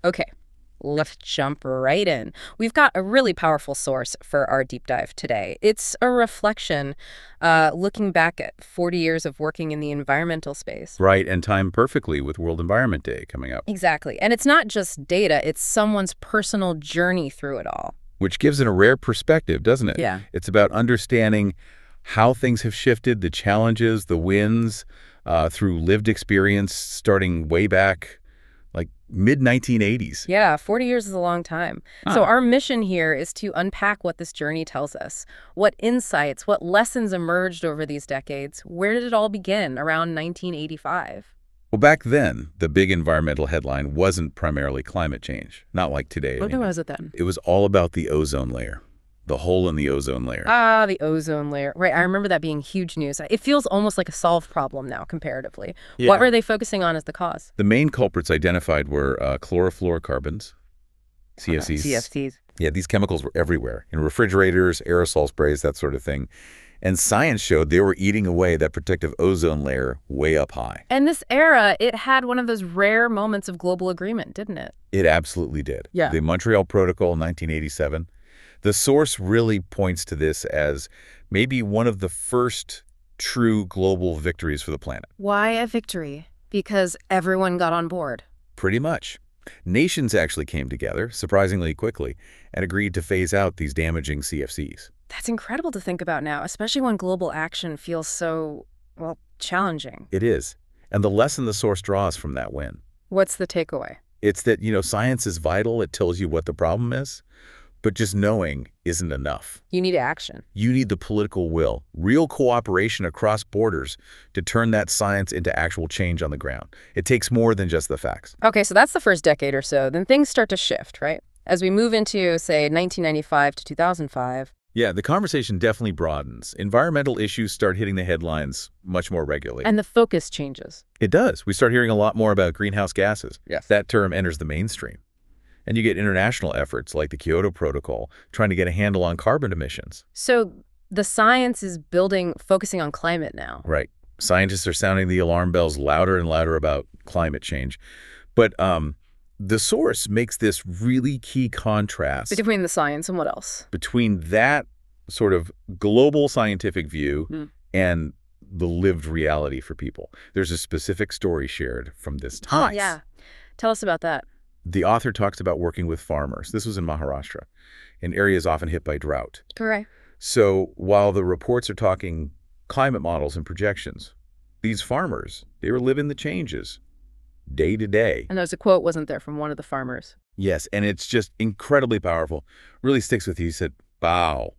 Okay, let's jump right in. We've got a really powerful source for our deep dive today. It's a reflection looking back at 40 years of working in the environmental space. Right, and timed perfectly with World Environment Day coming up, Exactly. And it's not just data, it's someone's personal journey through it all. which gives it a rare perspective, doesn't it? Yeah. It's about understanding how things have shifted, the challenges, the wins, through lived experience starting way back, like mid-1980s. Yeah, 40 years is a long time. So our mission here is to unpack what this journey tells us. What insights, what lessons emerged over these decades? Where did it all begin around 1985? Well, back then, the big environmental headline wasn't primarily climate change, not like today. What was it then? It was all about the ozone layer, the hole in the ozone layer. Ah, the ozone layer. Right, I remember that being huge news. It feels almost like a solved problem now, comparatively. Yeah. What were they focusing on as the cause? The main culprits identified were chlorofluorocarbons, CFCs. CFCs. Yeah, these chemicals were everywhere, in refrigerators, aerosol sprays, that sort of thing. And science showed they were eating away that protective ozone layer way up high. And this era, it had one of those rare moments of global agreement, didn't it? It absolutely did. Yeah. The Montreal Protocol, 1987. The source really points to this as maybe one of the first true global victories for the planet. Why a victory? Because everyone got on board. Pretty much. Nations actually came together, surprisingly quickly, and agreed to phase out these damaging CFCs. That's incredible to think about now, especially when global action feels so, well, challenging. It is. And the lesson the source draws from that win, What's the takeaway? it's that, science is vital. It tells you what the problem is, but just knowing isn't enough. You need action. You need the political will, real cooperation across borders to turn that science into actual change on the ground. It takes more than just the facts. Okay, so that's the first decade or so. Then things start to shift, right? As we move into, say, 1995 to 2005. Yeah, the conversation definitely broadens. Environmental issues start hitting the headlines much more regularly. And the focus changes. It does. We start hearing a lot more about greenhouse gases. Yes. That term enters the mainstream. And you get international efforts like the Kyoto Protocol trying to get a handle on carbon emissions. So the science is focusing on climate now. Right. Scientists are sounding the alarm bells louder and louder about climate change. But the source makes this really key contrast Between the science and what else? between that sort of global scientific view and the lived reality for people. There's a specific story shared from this time. Yeah. Tell us about that. The author talks about working with farmers. This was in Maharashtra, in areas often hit by drought. Correct. So while the reports are talking climate models and projections, these farmers, they were living the changes day to day. And there's a quote, wasn't there, from one of the farmers? Yes, and it's just incredibly powerful. Really sticks with you. He said, "Bow."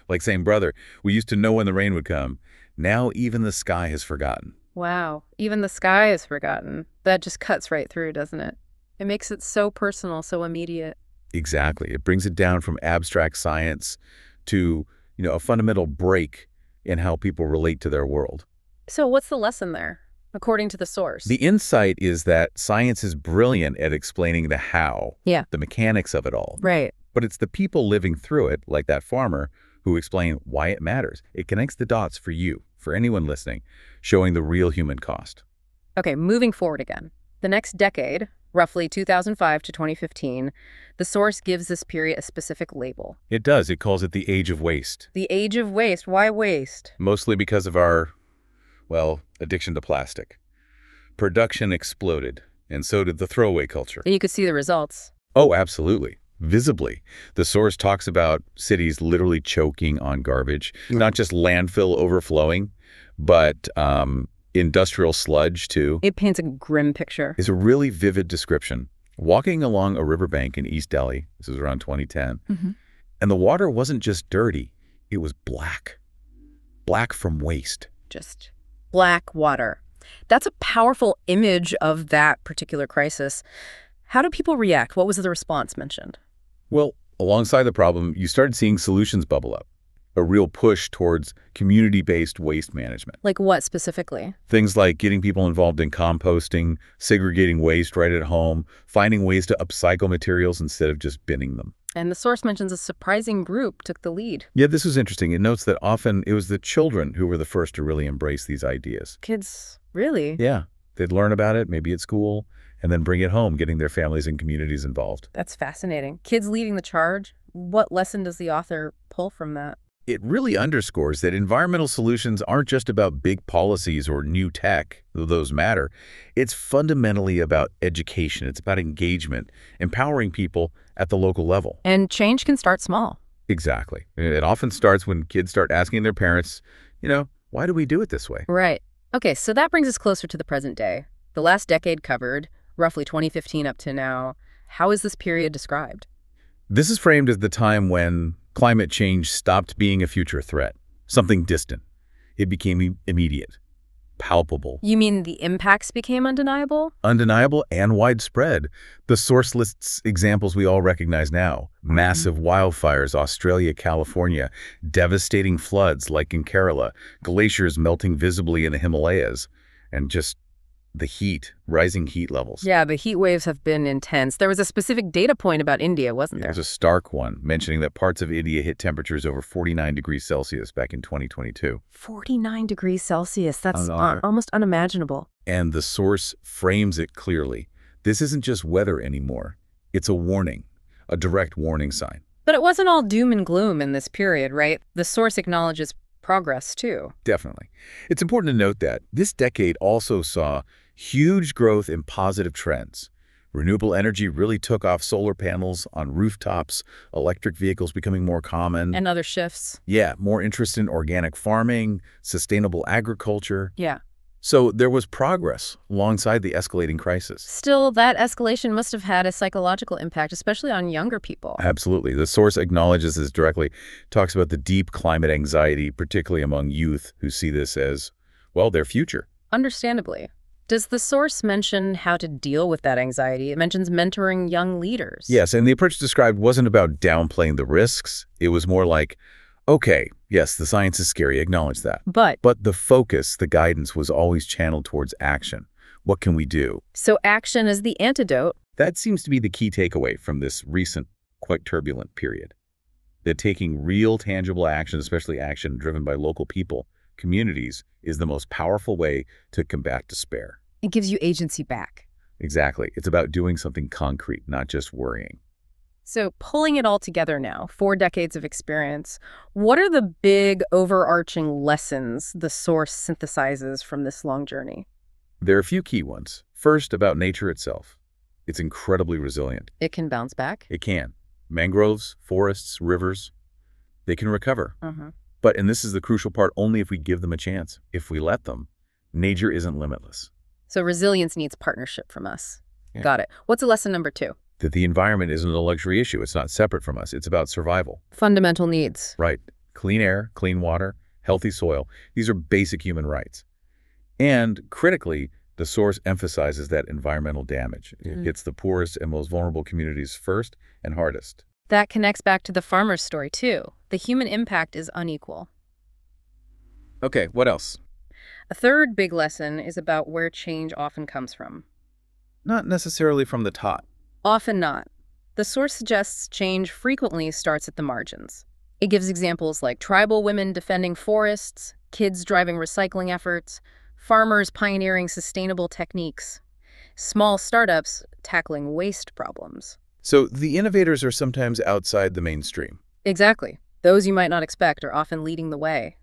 Like saying, brother, we used to know when the rain would come. Now even the sky has forgotten. Wow. Even the sky is forgotten. That just cuts right through, doesn't it? It makes it so personal, so immediate. Exactly. It brings it down from abstract science to, a fundamental break in how people relate to their world. So what's the lesson there, according to the source? The insight is that science is brilliant at explaining the how, the mechanics of it all. Right. But it's the people living through it, like that farmer, who explain why it matters. It connects the dots for you, for anyone listening, showing the real human cost. Okay, moving forward again. The next decade, roughly 2005 to 2015, the source gives this period a specific label. It does. It calls it the age of waste. The age of waste. Why waste? Mostly because of our, addiction to plastic. Production exploded, and so did the throwaway culture. And you could see the results. Oh, absolutely. Visibly. The source talks about cities literally choking on garbage, not just landfill overflowing, but industrial sludge, too. It paints a grim picture. Is a really vivid description. Walking along a riverbank in East Delhi, this was around 2010, and the water wasn't just dirty, it was black. Black from waste. Just black water. That's a powerful image of that particular crisis. How do people react? What was the response mentioned? Well, alongside the problem, you started seeing solutions bubble up. A real push towards community-based waste management. Like what specifically? Things like getting people involved in composting, segregating waste right at home, finding ways to upcycle materials instead of just binning them. And the source mentions a surprising group took the lead. Yeah, this was interesting. It notes that often it was the children who were the first to really embrace these ideas. Kids, really? Yeah, they'd learn about it, maybe at school, and then bring it home, getting their families and communities involved. That's fascinating. Kids leading the charge. What lesson does the author pull from that? It really underscores that environmental solutions aren't just about big policies or new tech, though those matter. It's fundamentally about education. It's about engagement, empowering people at the local level. And change can start small. Exactly. It often starts when kids start asking their parents, why do we do it this way? Right. Okay, so that brings us closer to the present day. The last decade covered, roughly 2015 up to now. How is this period described? This is framed as the time when climate change stopped being a future threat, something distant. It became immediate, palpable. You mean the impacts became undeniable? Undeniable and widespread. The source lists examples we all recognize now. Massive wildfires, Australia, California, devastating floods like in Kerala, glaciers melting visibly in the Himalayas, and just the heat, rising heat levels. Yeah, the heat waves have been intense. There was a specific data point about India, wasn't there? There's a stark one mentioning that parts of India hit temperatures over 49 degrees Celsius back in 2022. 49 degrees Celsius. That's almost unimaginable. And the source frames it clearly. This isn't just weather anymore. It's a warning, a direct warning sign. But it wasn't all doom and gloom in this period, right? The source acknowledges progress, too. Definitely. It's important to note that this decade also saw huge growth in positive trends. Renewable energy really took off, solar panels on rooftops, electric vehicles becoming more common. And other shifts. Yeah, more interest in organic farming, sustainable agriculture. Yeah. So there was progress alongside the escalating crisis. Still, that escalation must have had a psychological impact, especially on younger people. Absolutely. The source acknowledges this directly, talks about the deep climate anxiety, particularly among youth who see this as, well, their future. Understandably. Does the source mention how to deal with that anxiety? It mentions mentoring young leaders. Yes, and the approach described wasn't about downplaying the risks. It was more like, okay, yes, the science is scary, acknowledge that. But the focus, the guidance was always channeled towards action. What can we do? So action is the antidote. That seems to be the key takeaway from this recent, quite turbulent period. That taking real, tangible action, especially action driven by local people, communities, is the most powerful way to combat despair. It gives you agency back. Exactly. It's about doing something concrete, not just worrying. So pulling it all together now, 4 decades of experience, what are the big overarching lessons the source synthesizes from this long journey? There are a few key ones. First, about nature itself. It's incredibly resilient. It can bounce back? It can. Mangroves, forests, rivers, they can recover. Uh-huh. But, and this is the crucial part, only if we give them a chance. If we let them, nature isn't limitless. So resilience needs partnership from us. Yeah. Got it. What's lesson number 2? That the environment isn't a luxury issue. It's not separate from us. It's about survival. Fundamental needs. Right. Clean air, clean water, healthy soil. These are basic human rights. And critically, the source emphasizes that environmental damage. It hits the poorest and most vulnerable communities first and hardest. That connects back to the farmer's story, too. The human impact is unequal. Okay, what else? A third big lesson is about where change often comes from. Not necessarily from the top. Often not. The source suggests change frequently starts at the margins. It gives examples like tribal women defending forests, kids driving recycling efforts, farmers pioneering sustainable techniques, small startups tackling waste problems. So the innovators are sometimes outside the mainstream. Exactly. Those you might not expect are often leading the way.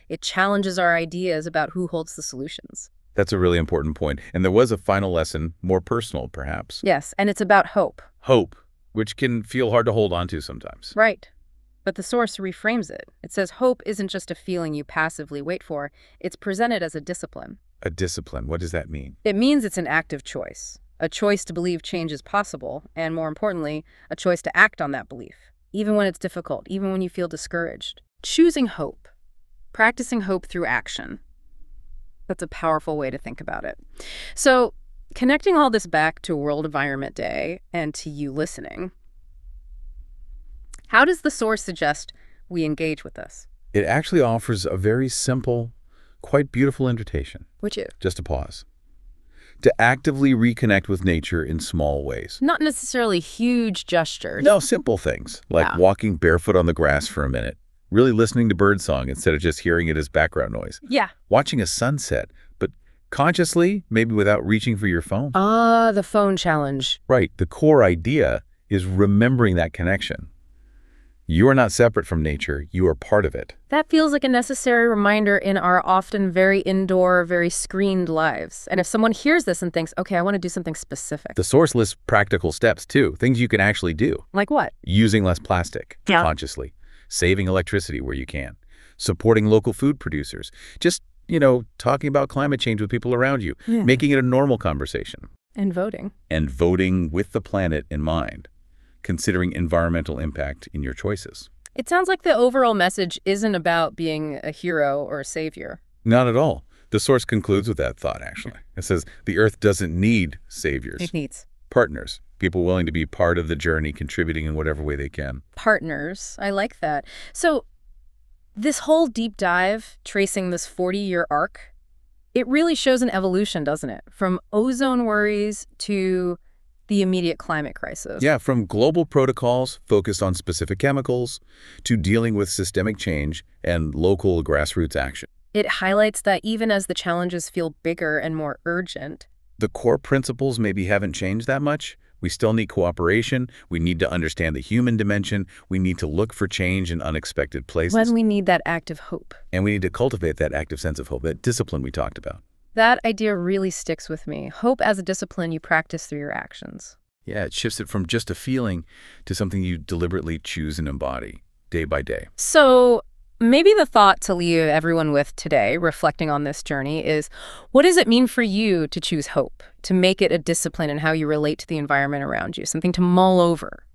It challenges our ideas about who holds the solutions. That's a really important point. And there was a final lesson, more personal, perhaps. Yes, and it's about hope. Hope, which can feel hard to hold on to sometimes. Right. But the source reframes it. It says hope isn't just a feeling you passively wait for. It's presented as a discipline. A discipline. What does that mean? It means it's an active choice. A choice to believe change is possible, and more importantly, a choice to act on that belief, even when it's difficult, even when you feel discouraged. Choosing hope. Practicing hope through action. That's a powerful way to think about it. So, connecting all this back to World Environment Day and to you listening, how does the source suggest we engage with this? It actually offers a very simple, quite beautiful invitation. Which is? Just a pause. To actively reconnect with nature in small ways. Not necessarily huge gestures. No, simple things, like walking barefoot on the grass for a minute, really listening to birdsong instead of just hearing it as background noise. Yeah. Watching a sunset, but Consciously, maybe without reaching for your phone. Ah, the phone challenge. Right. The core idea is remembering that connection. You are not separate from nature. You are part of it. That feels like a necessary reminder in our often very indoor, very screened lives. And if someone hears this and thinks, okay, I want to do something specific. The source lists practical steps, too, things you can actually do. Like what? Using less plastic consciously, saving electricity where you can, supporting local food producers, just, talking about climate change with people around you, making it a normal conversation. And voting. And voting with the planet in mind, considering environmental impact in your choices. It sounds like the overall message isn't about being a hero or a savior. Not at all. The source concludes with that thought, actually. It says the Earth doesn't need saviors. It needs partners, people willing to be part of the journey, contributing in whatever way they can. Partners. I like that. So this whole deep dive, tracing this 40-year arc, it really shows an evolution, doesn't it? From ozone worries to the immediate climate crisis. Yeah, from global protocols focused on specific chemicals to dealing with systemic change and local grassroots action. It highlights that even as the challenges feel bigger and more urgent, the core principles maybe haven't changed that much. We still need cooperation. We need to understand the human dimension. We need to look for change in unexpected places. When we need that active hope. And we need to cultivate that active sense of hope, that discipline we talked about. That idea really sticks with me. Hope as a discipline you practice through your actions. Yeah, it shifts it from just a feeling to something you deliberately choose and embody day by day. So maybe the thought to leave everyone with today, reflecting on this journey, is what does it mean for you to choose hope, to make it a discipline in how you relate to the environment around you, something to mull over?